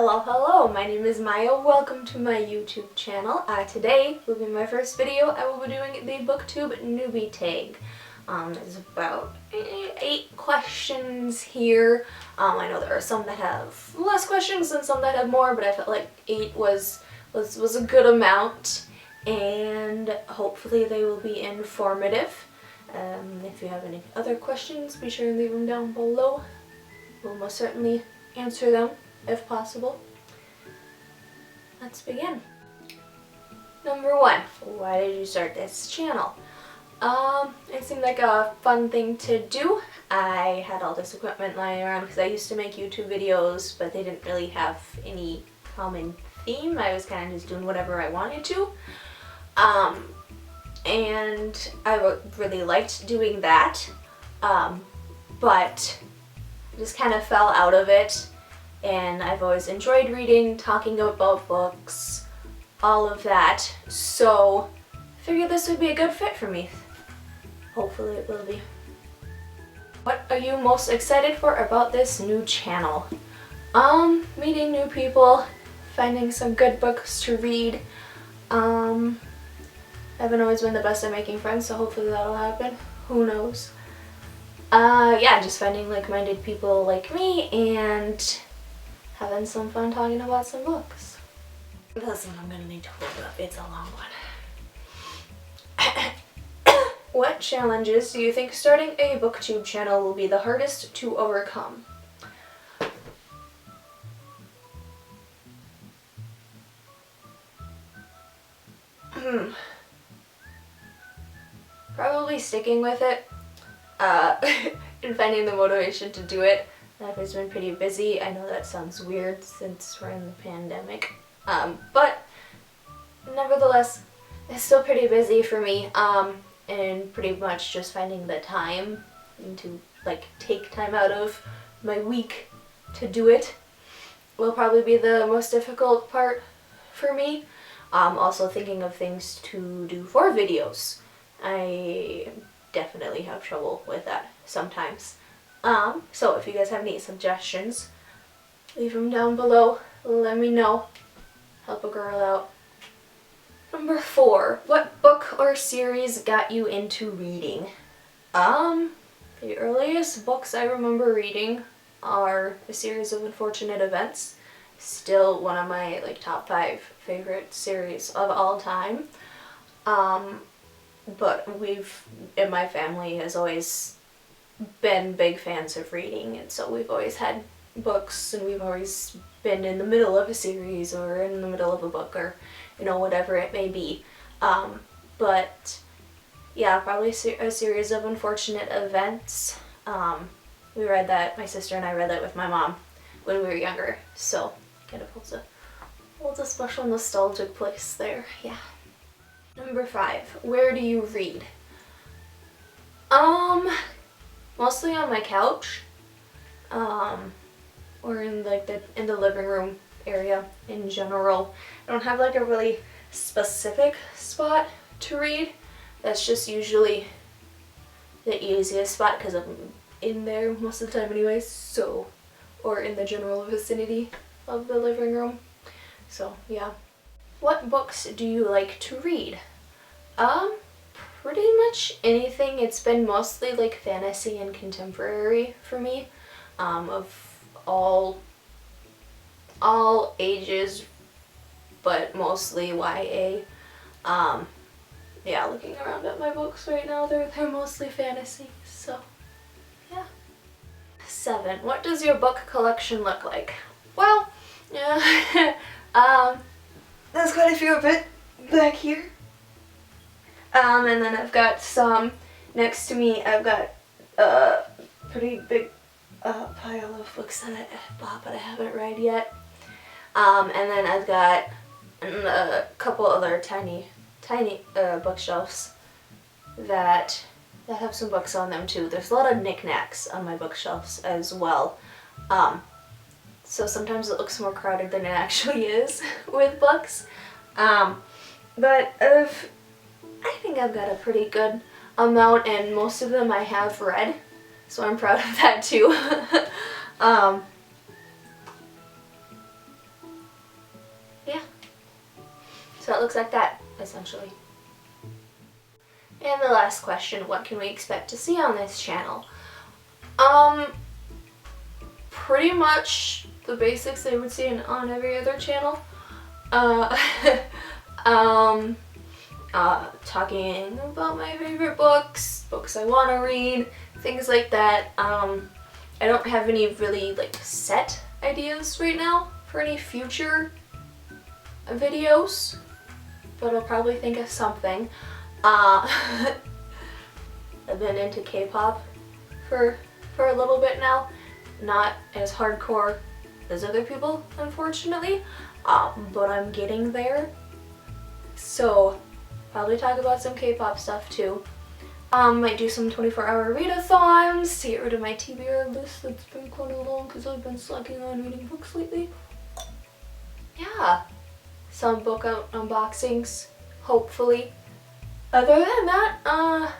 Hello, hello, my name is Maya. Welcome to my YouTube channel. Today will be my first video. I will be doing the BookTube Newbie Tag. There's about 8 questions here. I know there are some that have less questions and some that have more, but I felt like 8 was a good amount, and hopefully they will be informative. If you have any other questions, be sure to leave them down below. We'll most certainly answer them if possible. Let's begin. Number 1, why did you start this channel? It seemed like a fun thing to do. I had all this equipment lying around because I used to make YouTube videos, but they didn't really have any common theme. I was kind of just doing whatever I wanted to. And I really liked doing that, but I just kind of fell out of it. And I've always enjoyed reading, talking about books, all of that. So I figured this would be a good fit for me. Hopefully it will be. What are you most excited for about this new channel? Meeting new people, finding some good books to read. I haven't always been the best at making friends, so hopefully that'll happen. Who knows? Yeah, just finding like-minded people like me and having some fun talking about some books. That's what I'm gonna need to hold up. It's a long one. What challenges do you think starting a BookTube channel will be the hardest to overcome? Probably sticking with it and finding the motivation to do it. Life has been pretty busy. I know that sounds weird since we're in the pandemic, but nevertheless, it's still pretty busy for me, and pretty much just finding the time to take time out of my week to do it will probably be the most difficult part for me. Also thinking of things to do for videos. I definitely have trouble with that sometimes. So if you guys have any suggestions, leave them down below. Let me know. Help a girl out. Number 4, what book or series got you into reading? The earliest books I remember reading are A Series of Unfortunate Events. Still one of my top 5 favorite series of all time. But in my family has always been big fans of reading, and so we've always had books, and we've always been in the middle of a series or in the middle of a book, or whatever it may be. But yeah, probably A Series of Unfortunate Events. We read that, my sister and I read that with my mom when we were younger, so kind of holds a special nostalgic place there. Yeah. Number 5, where do you read? Mostly on my couch, or in the living room area in general. I don't have a really specific spot to read. That's just usually the easiest spot because I'm in there most of the time anyways, so, or in the general vicinity of the living room. So yeah. What books do you like to read? Pretty much anything. It's been mostly fantasy and contemporary for me, of all ages, but mostly YA. Yeah, looking around at my books right now, they're mostly fantasy, so yeah. 7, what does your book collection look like? Well, yeah, there's quite a few of it back here. And then I've got some next to me. I've got a pretty big pile of books that I bought but I haven't read yet. And then I've got a couple other tiny bookshelves that have some books on them too. There's a lot of knickknacks on my bookshelves as well. So sometimes it looks more crowded than it actually is with books. But I think I've got a pretty good amount, and most of them I have read, so I'm proud of that too. So it looks like that, essentially. And the last question, what can we expect to see on this channel? Pretty much the basics that you would see on every other channel. Talking about my favorite books I want to read, things like that. I don't have any really like set ideas right now for any future videos, but I'll probably think of something. I've been into K-pop for a little bit now, not as hardcore as other people, unfortunately, but I'm getting there. So probably talk about some K-pop stuff too. Might do some 24-hour readathons to get rid of my TBR list that's been quite long because I've been slacking on reading books lately. Yeah, some book unboxings, hopefully. Other than that,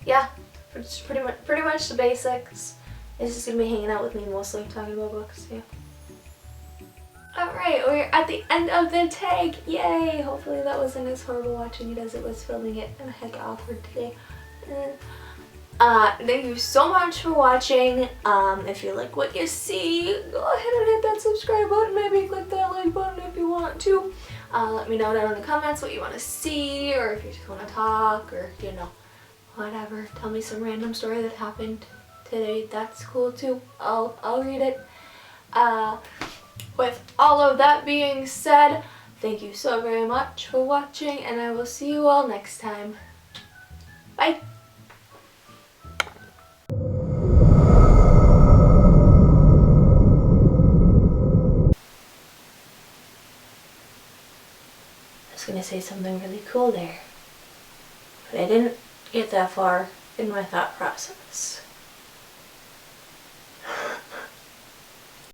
yeah, it's pretty much the basics. It's just gonna be hanging out with me mostly, talking about books, yeah. Alright, we're at the end of the tag, yay! Hopefully that wasn't as horrible watching it as it was filming it, and heck awkward today. Thank you so much for watching. If you like what you see, go ahead and hit that subscribe button, maybe click that like button if you want to. Let me know down in the comments what you want to see, or if you just want to talk, or you know, whatever. Tell me some random story that happened today, that's cool too. I'll read it. With all of that being said, thank you so very much for watching, and I will see you all next time. Bye! I was gonna say something really cool there, but I didn't get that far in my thought process.